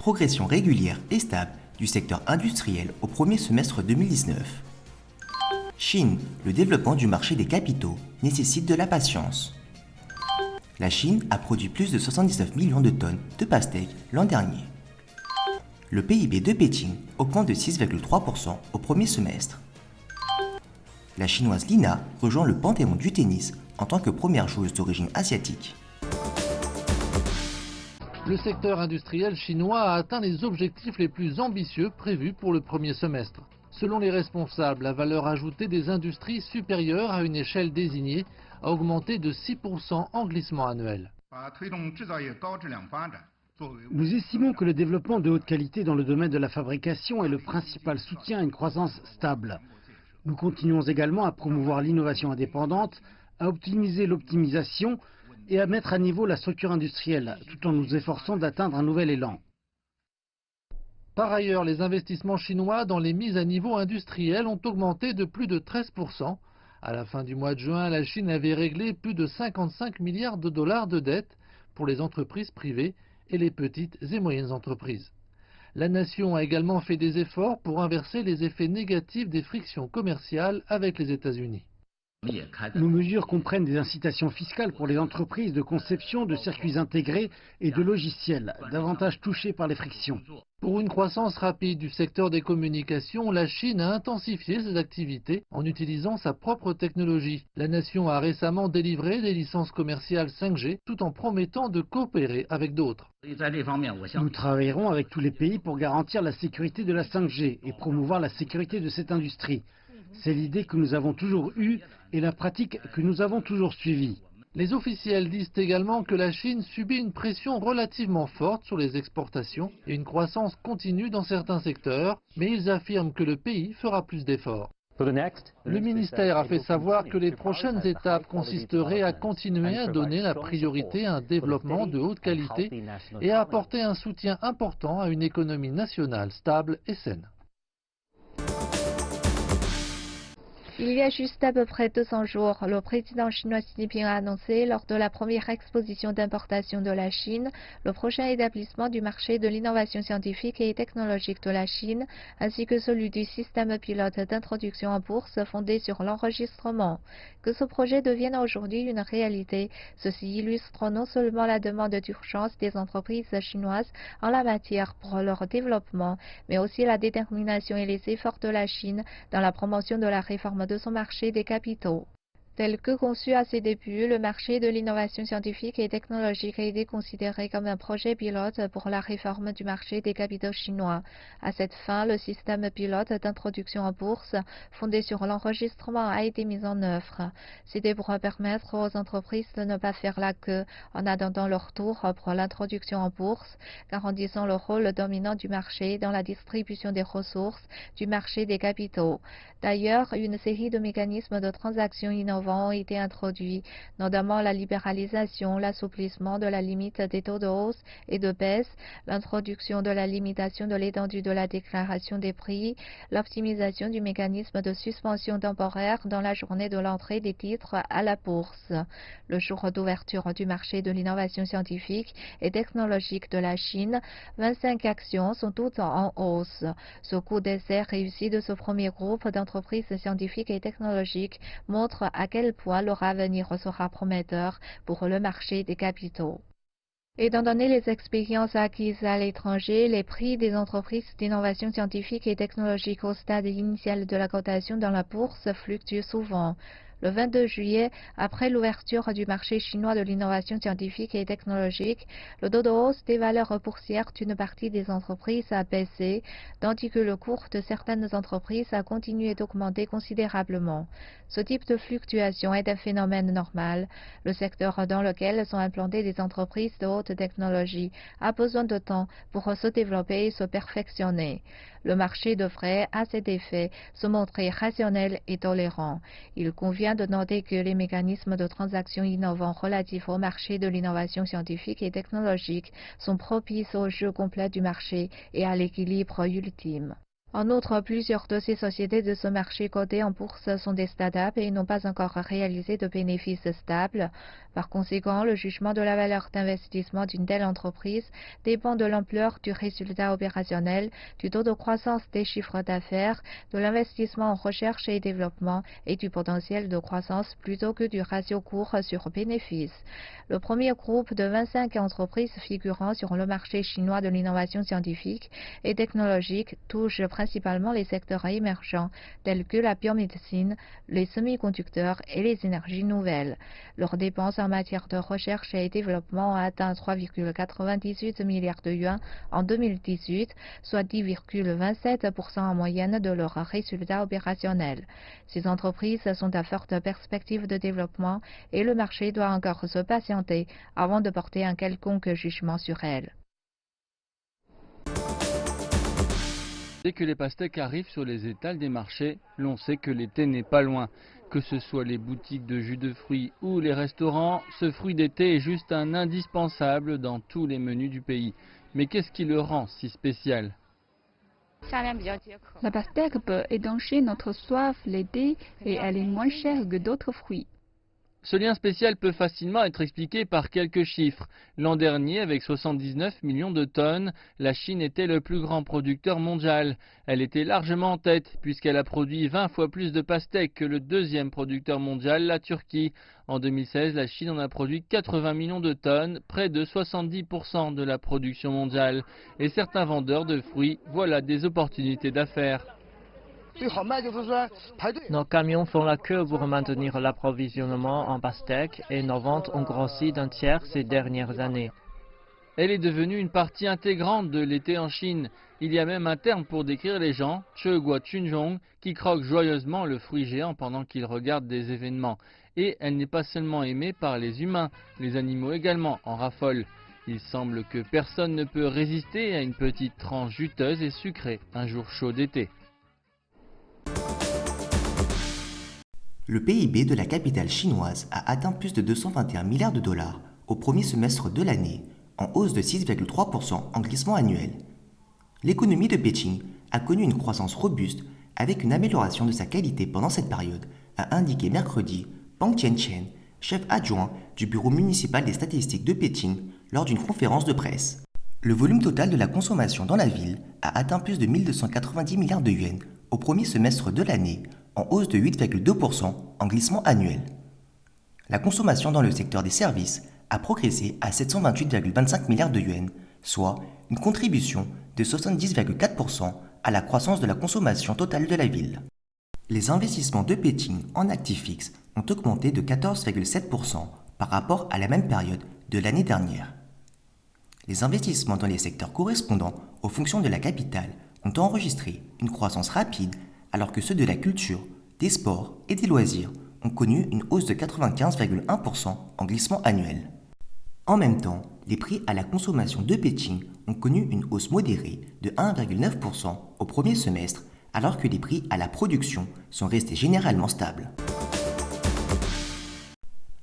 Progression régulière et stable du secteur industriel au premier semestre 2019. Chine, le développement du marché des capitaux nécessite de la patience. La Chine a produit plus de 79 millions de tonnes de pastèques l'an dernier. Le PIB de Pékin augmente de 6,3% au premier semestre. La chinoise Lina rejoint le panthéon du tennis en tant que première joueuse d'origine asiatique. Le secteur industriel chinois a atteint les objectifs les plus ambitieux prévus pour le premier semestre. Selon les responsables, la valeur ajoutée des industries supérieure à une échelle désignée a augmenté de 6% en glissement annuel. Nous estimons que le développement de haute qualité dans le domaine de la fabrication est le principal soutien à une croissance stable. Nous continuons également à promouvoir l'innovation indépendante, à optimiser l'optimisation et à mettre à niveau la structure industrielle, tout en nous efforçant d'atteindre un nouvel élan. Par ailleurs, les investissements chinois dans les mises à niveau industrielles ont augmenté de plus de 13%. À la fin du mois de juin, la Chine avait réglé plus de 55 milliards de dollars de dettes pour les entreprises privées et les petites et moyennes entreprises. La nation a également fait des efforts pour inverser les effets négatifs des frictions commerciales avec les États-Unis. Nos mesures comprennent des incitations fiscales pour les entreprises de conception de circuits intégrés et de logiciels, davantage touchés par les frictions. Pour une croissance rapide du secteur des communications, la Chine a intensifié ses activités en utilisant sa propre technologie. La nation a récemment délivré des licences commerciales 5G tout en promettant de coopérer avec d'autres. Nous travaillerons avec tous les pays pour garantir la sécurité de la 5G et promouvoir la sécurité de cette industrie. C'est l'idée que nous avons toujours eue et la pratique que nous avons toujours suivie. Les officiels disent également que la Chine subit une pression relativement forte sur les exportations et une croissance continue dans certains secteurs, mais ils affirment que le pays fera plus d'efforts. Le ministère a fait savoir que les prochaines étapes consisteraient à continuer à donner la priorité à un développement de haute qualité et à apporter un soutien important à une économie nationale stable et saine. Il y a juste à peu près 200 jours, le président chinois Xi Jinping a annoncé lors de la première exposition d'importation de la Chine le prochain établissement du marché de l'innovation scientifique et technologique de la Chine, ainsi que celui du système pilote d'introduction en bourse fondé sur l'enregistrement. Que ce projet devienne aujourd'hui une réalité, ceci illustre non seulement la demande d'urgence des entreprises chinoises en la matière pour leur développement, mais aussi la détermination et les efforts de la Chine dans la promotion de la réforme de son marché des capitaux. Tel que conçu à ses débuts, le marché de l'innovation scientifique et technologique a été considéré comme un projet pilote pour la réforme du marché des capitaux chinois. À cette fin, le système pilote d'introduction en bourse, fondé sur l'enregistrement, a été mis en œuvre. C'était pour permettre aux entreprises de ne pas faire la queue en attendant leur tour pour l'introduction en bourse, garantissant le rôle dominant du marché dans la distribution des ressources du marché des capitaux. D'ailleurs, une série de mécanismes de transactions innovants ont été introduits, notamment la libéralisation, l'assouplissement de la limite des taux de hausse et de baisse, l'introduction de la limitation de l'étendue de la déclaration des prix, l'optimisation du mécanisme de suspension temporaire dans la journée de l'entrée des titres à la bourse. Le jour d'ouverture du marché de l'innovation scientifique et technologique de la Chine, 25 actions sont toutes en hausse. Ce coup d'essai réussi de ce premier groupe d'entreprises scientifiques et technologiques montre à quel point leur avenir sera prometteur pour le marché des capitaux. Étant donné les expériences acquises à l'étranger, les prix des entreprises d'innovation scientifique et technologique au stade initial de la cotation dans la bourse fluctuent souvent. Le 22 juillet, après l'ouverture du marché chinois de l'innovation scientifique et technologique, le taux de hausse des valeurs boursières d'une partie des entreprises a baissé, tandis que le cours de certaines entreprises a continué d'augmenter considérablement. Ce type de fluctuation est un phénomène normal. Le secteur dans lequel sont implantées des entreprises de haute technologie a besoin de temps pour se développer et se perfectionner. Le marché devrait, à cet effet, se montrer rationnel et tolérant. Il convient de noter que les mécanismes de transaction innovants relatifs au marché de l'innovation scientifique et technologique sont propices au jeu complet du marché et à l'équilibre ultime. En outre, plusieurs de ces sociétés de ce marché cotées en bourse sont des startups et n'ont pas encore réalisé de bénéfices stables. Par conséquent, le jugement de la valeur d'investissement d'une telle entreprise dépend de l'ampleur du résultat opérationnel, du taux de croissance des chiffres d'affaires, de l'investissement en recherche et développement et du potentiel de croissance plutôt que du ratio cours sur bénéfice. Le premier groupe de 25 entreprises figurant sur le marché chinois de l'innovation scientifique et technologique touche principalement les secteurs émergents tels que la biomédecine, les semi-conducteurs et les énergies nouvelles. Leurs dépenses en matière de recherche et développement ont atteint 3,98 milliards de yuans en 2018, soit 10,27% en moyenne de leur résultat opérationnel. Ces entreprises sont à forte perspective de développement et le marché doit encore se patienter avant de porter un quelconque jugement sur elles. Dès que les pastèques arrivent sur les étals des marchés, l'on sait que l'été n'est pas loin. Que ce soit les boutiques de jus de fruits ou les restaurants, ce fruit d'été est juste un indispensable dans tous les menus du pays. Mais qu'est-ce qui le rend si spécial ? La pastèque peut étancher notre soif l'été et elle est moins chère que d'autres fruits. Ce lien spécial peut facilement être expliqué par quelques chiffres. L'an dernier, avec 79 millions de tonnes, la Chine était le plus grand producteur mondial. Elle était largement en tête, puisqu'elle a produit 20 fois plus de pastèques que le deuxième producteur mondial, la Turquie. En 2016, la Chine en a produit 80 millions de tonnes, près de 70% de la production mondiale. Et certains vendeurs de fruits voient là des opportunités d'affaires. Nos camions font la queue pour maintenir l'approvisionnement en pastèques et nos ventes ont grossi d'un tiers ces dernières années. Elle est devenue une partie intégrante de l'été en Chine. Il y a même un terme pour décrire les gens, Chegua Chunzhong, qui croquent joyeusement le fruit géant pendant qu'ils regardent des événements. Et elle n'est pas seulement aimée par les humains, les animaux également en raffolent. Il semble que personne ne peut résister à une petite tranche juteuse et sucrée un jour chaud d'été. Le PIB de la capitale chinoise a atteint plus de 221 milliards de dollars au premier semestre de l'année, en hausse de 6,3% en glissement annuel. L'économie de Pékin a connu une croissance robuste avec une amélioration de sa qualité pendant cette période, a indiqué mercredi Pang Tianchen, chef adjoint du bureau municipal des statistiques de Pékin, lors d'une conférence de presse. Le volume total de la consommation dans la ville a atteint plus de 1290 milliards de yuans au premier semestre de l'année, en hausse de 8,2% en glissement annuel. La consommation dans le secteur des services a progressé à 728,25 milliards de yuans, soit une contribution de 70,4% à la croissance de la consommation totale de la ville. Les investissements de Pékin en actifs fixes ont augmenté de 14,7% par rapport à la même période de l'année dernière. Les investissements dans les secteurs correspondant aux fonctions de la capitale ont enregistré une croissance rapide alors que ceux de la culture, des sports et des loisirs ont connu une hausse de 95,1% en glissement annuel. En même temps, les prix à la consommation de Pékin ont connu une hausse modérée de 1,9% au premier semestre, alors que les prix à la production sont restés généralement stables.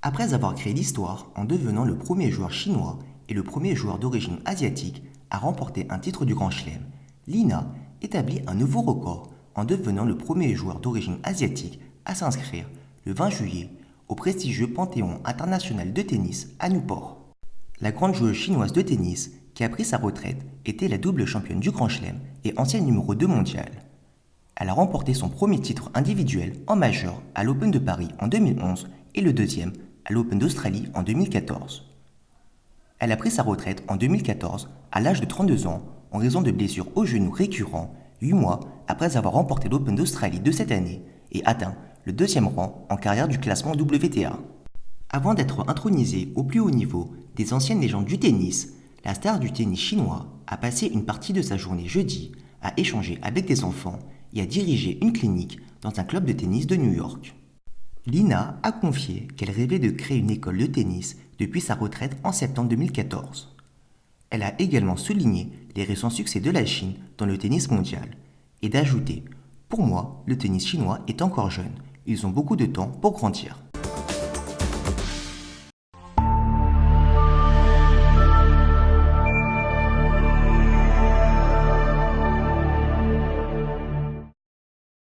Après avoir créé l'histoire en devenant le premier joueur chinois et le premier joueur d'origine asiatique à remporter un titre du Grand Chelem, Li Na établit un nouveau record en devenant le premier joueur d'origine asiatique à s'inscrire le 20 juillet au prestigieux Panthéon international de tennis à Newport. La grande joueuse chinoise de tennis qui a pris sa retraite était la double championne du Grand Chelem et ancienne numéro 2 mondiale. Elle a remporté son premier titre individuel en majeur à l'Open de Paris en 2011 et le deuxième à l'Open d'Australie en 2014. Elle a pris sa retraite en 2014 à l'âge de 32 ans en raison de blessures au genou récurrents 8 mois après avoir remporté l'Open d'Australie de cette année et atteint le deuxième rang en carrière du classement WTA. Avant d'être intronisée au plus haut niveau des anciennes légendes du tennis, la star du tennis chinois a passé une partie de sa journée jeudi à échanger avec des enfants et à diriger une clinique dans un club de tennis de New York. Li Na a confié qu'elle rêvait de créer une école de tennis depuis sa retraite en septembre 2014. Elle a également souligné les récents succès de la Chine dans le tennis mondial et d'ajouter « Pour moi, le tennis chinois est encore jeune, ils ont beaucoup de temps pour grandir ».